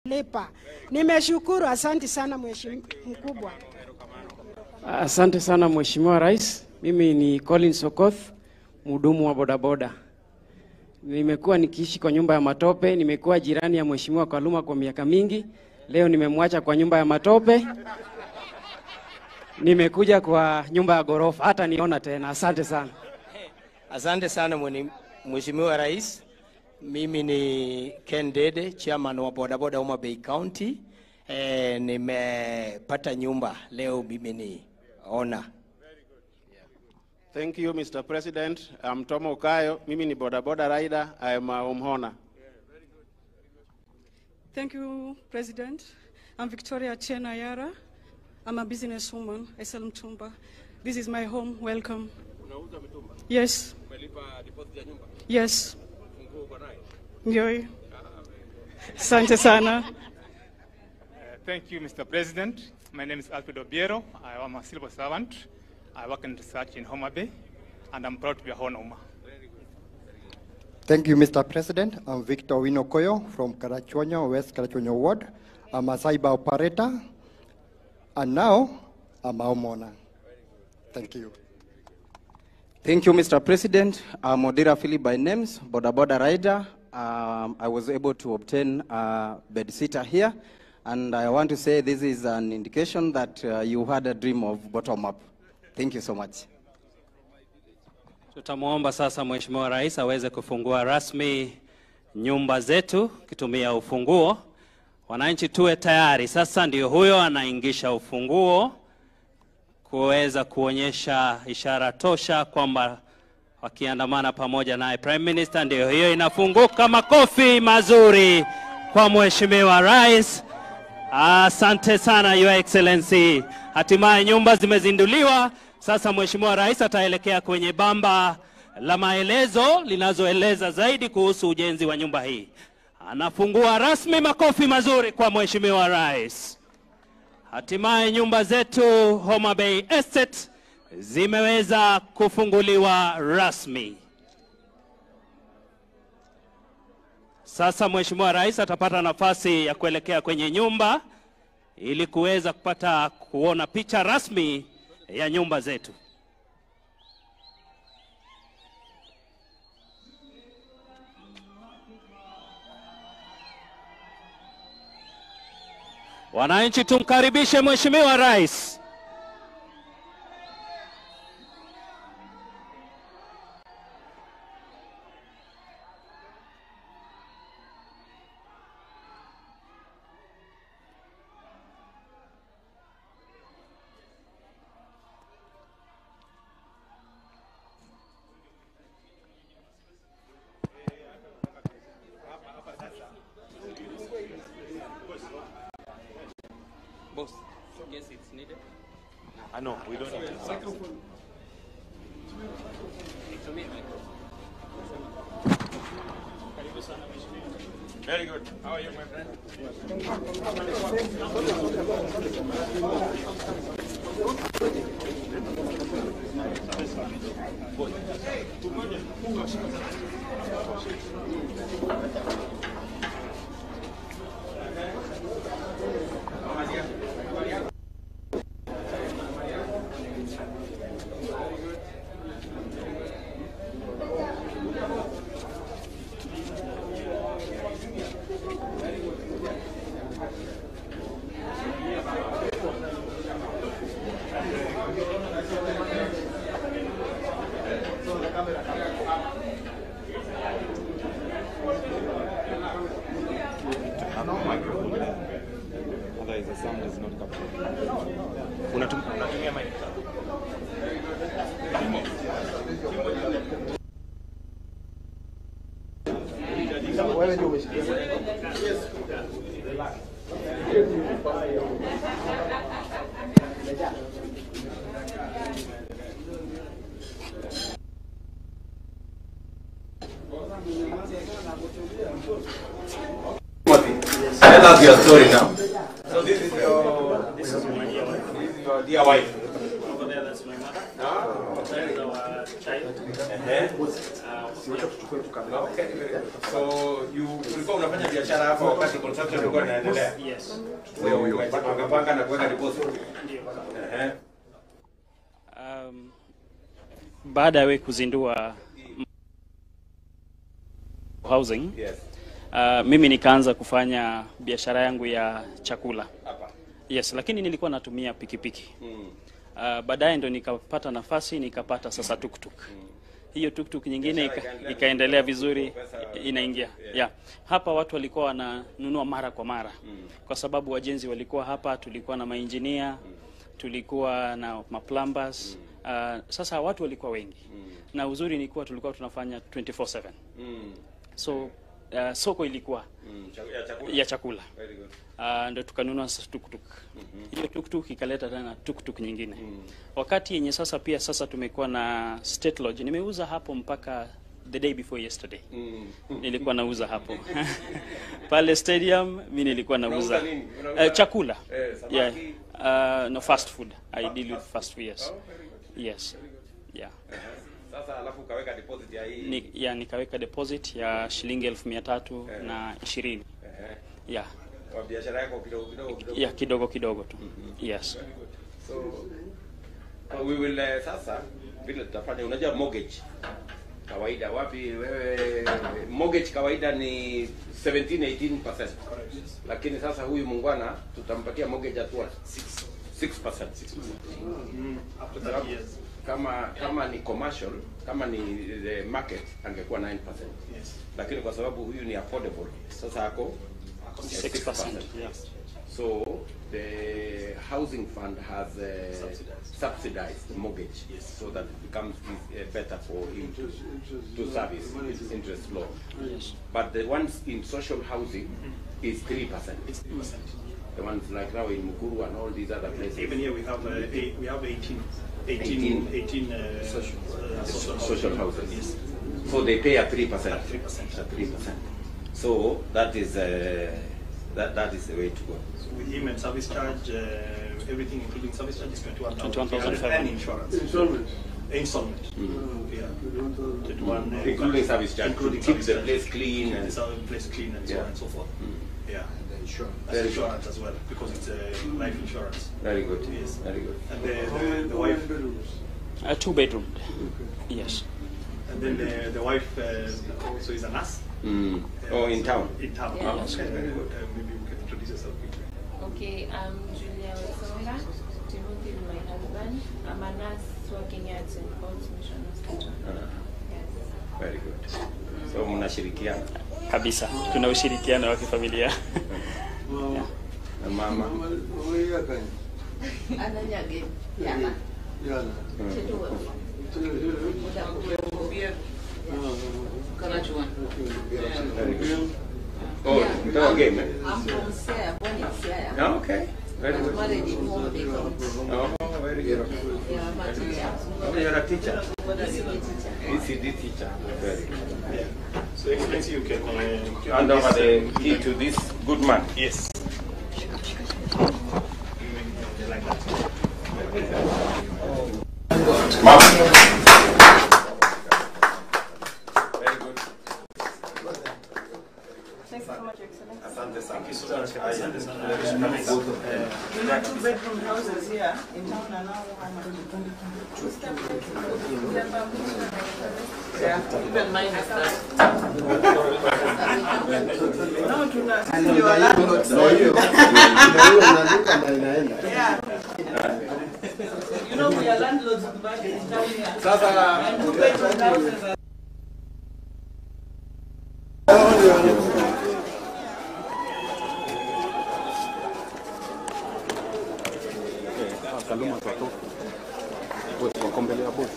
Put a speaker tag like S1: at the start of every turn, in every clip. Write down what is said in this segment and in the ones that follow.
S1: lipa. Nimeshukuru, asante sana mheshimiwa mkubwa.
S2: Asante sana Mheshimiwa Rais. Mimi ni Collins Okoth, mhudumu wa bodaboda. Nimekuwa nikiishi kwa nyumba ya matope, nimekuwa jirani ya Mheshimiwa Kaluma kwa miaka mingi. Leo nimemwacha kwa nyumba ya matope. Nimekuja kwa nyumba ya gorofa, hata niona tena. Asante sana.
S3: Asante sana Mheshimiwa Rais. Mimi ni Ken Dede, chairman wa bodaboda Homa Bay County. Nimepata nyumba leo, mimi ni owner.
S4: Thank you, Mr. President. I'm Tomo Kayo. Mimi ni bodaboda rider. I am a homeowner.
S5: Thank you, President. I'm Victoria Chena Yara. I'm a businesswoman. I sell mtumba. This is my home. Welcome.
S4: Unauza mtumba?
S5: Yes.
S4: Umelipa deposit ya nyumba?
S5: Yes.
S4: Funguo uko nayo?
S5: Ndio. Asante sana.
S6: Thank you, Mr. President. My name is Alfredo Biero. I am a civil servant. I work in research in Homa Bay, and I'm proud to be a homeowner.
S7: Thank you, Mr. President. I'm Victor Winokoyo from Karachuonyo, West Karachuonyo Ward. I'm a cyber operator, and now I'm a homeowner. Thank you.
S8: Thank you, Mr. President. I'm Odira Philip by names, bodaboda rider. I was able to obtain a bed sitter here, and I want to say this is an indication that you had a dream of bottom up. Thank you so much.
S9: Tutamuomba sasa Mheshimiwa Rais aweze kufungua rasmi nyumba zetu kitumia ufunguo. Wananchi tuwe tayari. Sasa ndio huyo anaingisha ufunguo kuweza kuonyesha ishara tosha kwamba wakiandamana pamoja naye Prime Minister. Ndio hiyo inafunguka. Makofi mazuri kwa Mheshimiwa Rais. Asante sana Your Excellency. Hatimaye nyumba zimezinduliwa. Sasa Mheshimiwa Rais ataelekea kwenye bamba la maelezo linazoeleza zaidi kuhusu ujenzi wa nyumba hii. Anafungua rasmi. Makofi mazuri kwa Mheshimiwa Rais. Hatimaye nyumba zetu Homa Bay Estate zimeweza kufunguliwa rasmi. Sasa Mheshimiwa Rais atapata nafasi ya kuelekea kwenye nyumba ili kuweza kupata kuona picha rasmi ya nyumba zetu. Wananchi tumkaribishe Mheshimiwa Rais.
S4: Boss, yes, it's needed. No, we don't need it. Very good. How are you, my friend? Otherwise the sound is not captured. Unatumia mic.
S7: Wewe ndio umeshikia.
S3: Tell us your story now. So this is your dear wife.
S10: Over there, that's my mother. That is our child. Okay. So ulikuwa unafanya biashara hapa wakati construction ilikuwa inaendelea?
S9: Yes.
S10: Wewe ungepanga na kuweka deposit?
S9: Ndio. Baada ya wewe kuzindua housing,
S10: Yes.
S9: Mimi nikaanza kufanya biashara yangu ya chakula.
S10: Hapa.
S9: Yes, lakini nilikuwa natumia pikipiki. Baadaye ndo nikapata nafasi, nikapata sasa tuktuk. Hiyo tuktuk nyingine ikaendelea vizuri, inaingia. Yeah. Hapa watu walikuwa wananunua mara kwa mara. Kwa sababu wajenzi walikuwa hapa, tulikuwa na mainjinia, tulikuwa na maplumbers. Sasa watu walikuwa wengi. Na uzuri ni kuwa tulikuwa tunafanya 24/7. So soko ilikuwa ya chakula.
S10: Very good.
S9: Ndio tukanunua tuktuk. Hiyo tuktuk ikaleta tena tuktuk nyingine. Wakati yenye sasa pia sasa tumekuwa na State Lodge. Nimeuza hapo mpaka the day before yesterday. Nilikuwa nauza hapo. Pale stadium mimi nilikuwa nauza chakula. Yeah. No, fast food. I deal with fast food, yes. Yes. Yeah.
S10: Sasa alafu ukaweka deposit ya hii.
S9: Nikaweka deposit ya shilingi 1320. Yeah.
S10: Kwa biashara yako kidogo kidogo?
S9: Yeah, kidogo kidogo tu. Yes.
S10: So we will sasa vile tutafanya, unajua mortgage kawaida wapi wewe, mortgage kawaida ni 17-18%. Lakini sasa huyu mungwana tutampatia mortgage at what? 6%. After 3 years. Kama ni commercial, kama ni the market angekuwa 9%. Yes. Lakini kwa sababu huyu ni affordable, sasa ako 6%. Yes. So the housing fund has subsidized the mortgage, yes, so that it becomes better for him to service his interest loan. Yes. But the ones in social housing is 3%. It's 3%. The ones like now in Mukuru and all these other places. Even here we have 18 social houses. Yes. So they pay at 3%. At 3%. So that is that is the way to go. So with him and service charge, everything including service charge is 21,500 and insurance. Installment. Yeah. 21, including service charge. Including keep the place clean and the place clean and so on and so forth. Yeah. That's insurance as well, because it's life insurance. Very good. Yes. Very good. And the wife.
S9: 2 bedroom. Yes.
S10: And then the wife also is a nurse. Oh, in town. In town.
S11: Yeah.
S10: Oh, okay. Very good. Maybe you can introduce yourself quickly.
S11: Okay, I'm Julia Wesonga. Timothy is my husband. I'm a nurse working at St. Paul's Mission Hospital. Yes.
S10: Very good. So mnashirikiana
S9: kabisa, tuna ushirikiano wa kifamilia.
S10: Yeah. Na mama
S11: ananyage yana
S10: oh, yeah. Game.
S11: I'm from Siaya, born in Siaya.
S10: Oh, okay. Very good.
S11: Married in home because.
S10: Oh, very good.
S11: Yeah, I'm a teacher.
S10: Oh, you're a teacher.
S11: ECD
S10: teacher. Very good.
S12: Yeah. So Excellency, you can
S10: hand over the key to this good man.
S12: Yes. Like that.
S10: Mom.
S5: Thank you so much, Excellency.
S10: Asante sana.
S12: Thank you so much. Asante sana.
S5: We have 2-bedroom houses here in town and now
S11: Yeah, even mine is that.
S5: No, you are landlords. Yeah. You know, we are landlords back in town here. And 2-bedroom houses are
S4: Kaluma kwa tofu. Wako mbele ya bosi.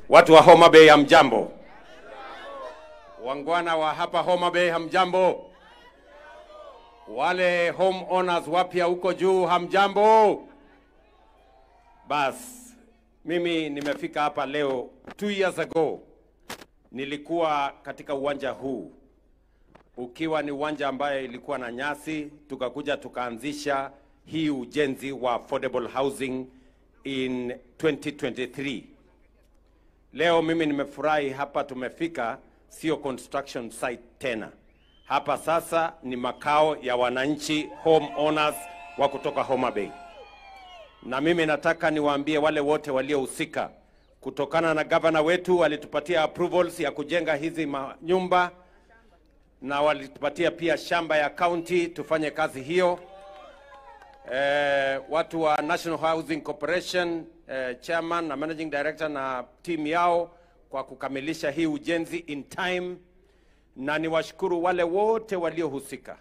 S10: Watu wa Homa Bay hamjambo. Wangwana wa hapa Homa Bay hamjambo. Wale home owners wapya huko juu hamjambo. Bas, mimi nimefika hapa leo 2 years ago. Nilikuwa katika uwanja huu. Ukiwa ni uwanja ambaye ilikuwa na nyasi, tukakuja tukaanzisha hii ujenzi wa affordable housing in 2023. Leo mimi nimefurahi hapa tumefika, sio construction site tena. Hapa sasa ni makao ya wananchi home owners wa kutoka Homa Bay. Na mimi nataka niwaambie wale wote waliohusika, kutokana na governor wetu walitupatia approvals ya kujenga hizi nyumba na walitupatia pia shamba ya county tufanye kazi hiyo. Watu wa National Housing Corporation, chairman na managing director na team yao kwa kukamilisha hii ujenzi in time, na niwashukuru wale wote waliohusika.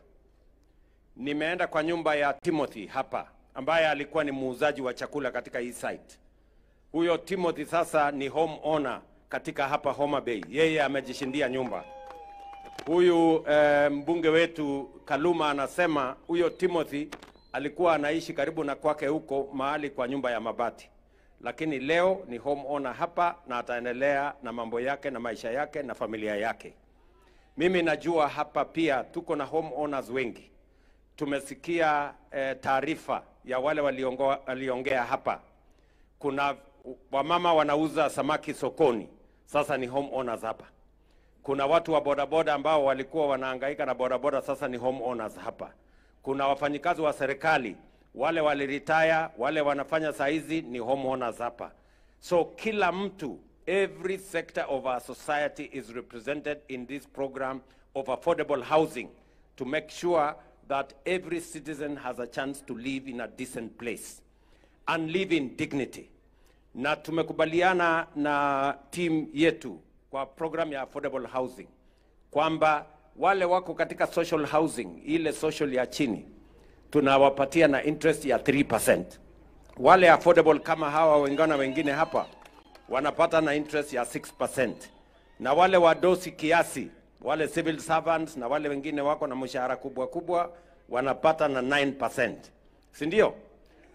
S10: Nimeenda kwa nyumba ya Timothy hapa ambaye alikuwa ni muuzaji wa chakula katika hii site. Huyo Timothy sasa ni home owner katika hapa Homa Bay. Yeye amejishindia nyumba. Huyu mbunge wetu Kaluma anasema huyo Timothy alikuwa anaishi karibu na kwake huko mahali kwa nyumba ya mabati. Lakini leo ni home owner hapa na ataendelea na mambo yake na maisha yake na familia yake. Mimi najua hapa pia tuko na home owners wengi. Tumesikia taarifa ya wale waliongea hapa. Kuna wamama wanauza samaki sokoni, sasa ni home owners hapa. Kuna watu wa bodaboda ambao walikuwa wanahangaika na bodaboda, sasa ni home owners hapa. Kuna wafanyikazi wa serikali, wale waliretire, wale wanafanya saizi ni home owners hapa. So kila mtu, every sector of our society is represented in this program of affordable housing to make sure that every citizen has a chance to live in a decent place and live in dignity. Na tumekubaliana na team yetu kwa program ya affordable housing kwamba wale wako katika social housing, ile social ya chini, tunawapatia na interest ya 3%. Wale affordable kama hawa wengine hapa wanapata na interest ya 6%. Na wale wadosi kiasi, wale civil servants na wale wengine wako na mshahara kubwa wanapata na 9%. Si ndio?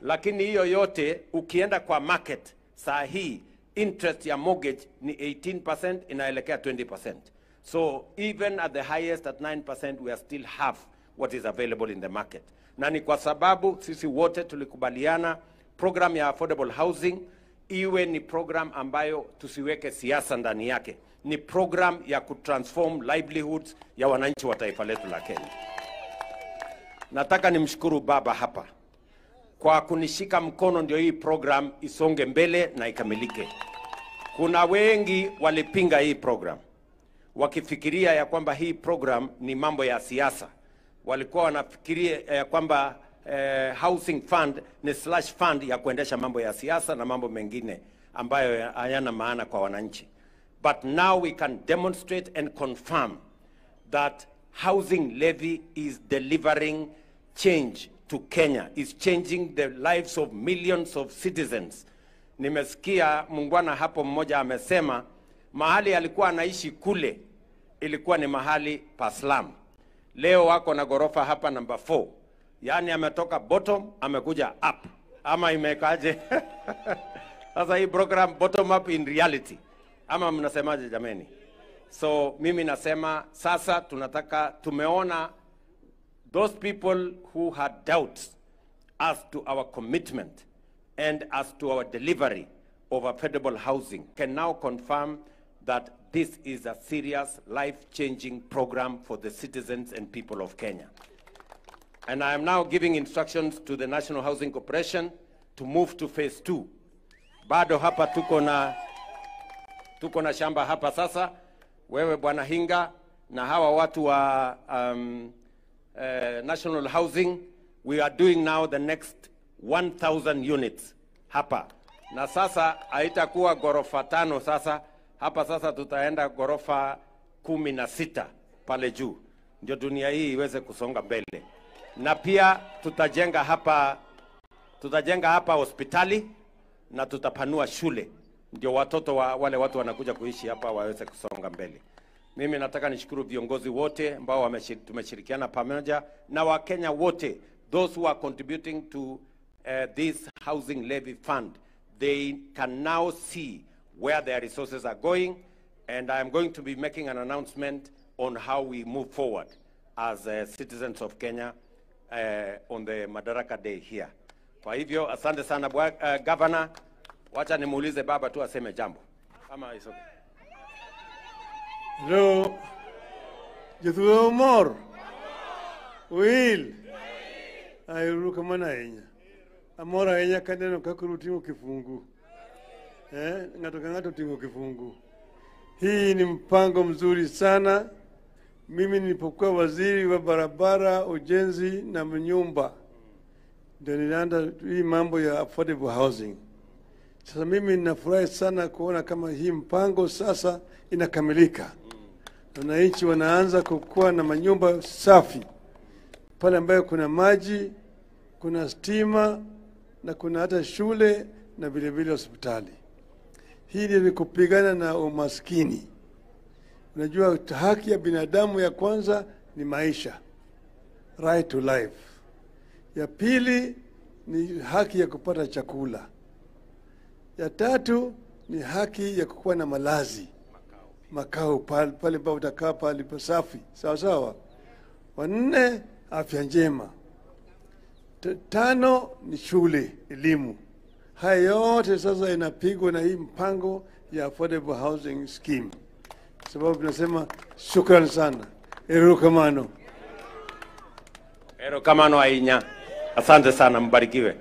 S10: Lakini hiyo yote ukienda kwa market saa hii interest ya mortgage ni 18%, inaelekea 20%. So even at the highest at 9%, we are still half what is available in the market. Na ni kwa sababu sisi wote tulikubaliana program ya affordable housing iwe ni program ambayo tusiweke siasa ndani yake. Ni program ya kutransform livelihoods ya wananchi wa taifa letu la Kenya. Nataka nimshukuru baba hapa kwa kunishika mkono ndio hii program isonge mbele na ikamilike. Kuna wengi walipinga hii program wakifikiria ya kwamba hii program ni mambo ya siasa. Walikuwa wanafikiria ya kwamba housing fund ni slash fund ya kuendesha mambo ya siasa na mambo mengine ambayo hayana maana kwa wananchi. But now we can demonstrate and confirm that housing levy is delivering change to Kenya, is changing the lives of millions of citizens. Nimesikia mungwana hapo mmoja amesema mahali alikuwa anaishi kule ilikuwa ni mahali pa slum. Leo wako na gorofa hapa number 4. Yaani ametoka bottom amekuja up. Ama imekaje? Sasa hii program bottom up in reality. Ama mnasemaje jameni? So mimi nasema sasa tunataka, tumeona those people who had doubts as to our commitment and as to our delivery of affordable housing, can now confirm that this is a serious, life-changing program for the citizens and people of Kenya. And I am now giving instructions to the National Housing Corporation to move to phase 2. Bado hapa tuko na shamba hapa sasa, wewe Bwana Hinga na hawa watu wa National Housing, we are doing now the next 1,000 units hapa. Na sasa haitakuwa gorofa 5 sasa, hapa sasa tutaenda gorofa 16 pale juu. Ndio dunia hii iweze kusonga mbele. Na pia tutajenga hapa hospitali na tutapanua shule. Ndio watoto wale watu wanakuja kuishi hapa waweze kusonga mbele. Mimi nataka nishukuru viongozi wote ambao tumeshirikiana pamoja na Wakenya wote, those who are contributing to this housing levy fund. They can now see where their resources are going, and I am going to be making an announcement on how we move forward as citizens of Kenya on the Madaraka Day here. Kwa hivyo asante sana Governor, wacha nimuulize baba tu aseme jambo. Kama iso.
S13: Hello. Jethuro mor. Will. Ayuru kama na enya. Amora enya kaneno kakuru tingo kifungu. Ngato tingo kifungu. Hii ni mpango mzuri sana. Mimi nilipokuwa waziri wa barabara, ujenzi na nyumba, ndio nilianza hii mambo ya affordable housing. Sasa mimi ninafurahi sana kuona kama hii mpango sasa inakamilika. Wananchi wanaanza kukuwa na manyumba safi pale ambayo kuna maji, kuna stima na kuna hata shule na vile vile hospitali. Hii ni kupigana na umaskini. Unajua haki ya binadamu ya kwanza ni maisha, right to life. Ya pili ni haki ya kupata chakula. Ya tatu ni haki ya kukuwa na malazi, makao pale ambapo utakaa pale pasafi, sawa sawa. Wanne, afya njema. Tano ni shule, elimu. Haya yote sasa inapigwa na hii mpango ya affordable housing scheme. Sababu tunasema shukrani sana. Erokamano
S10: ainya. Asante sana, mbarikiwe.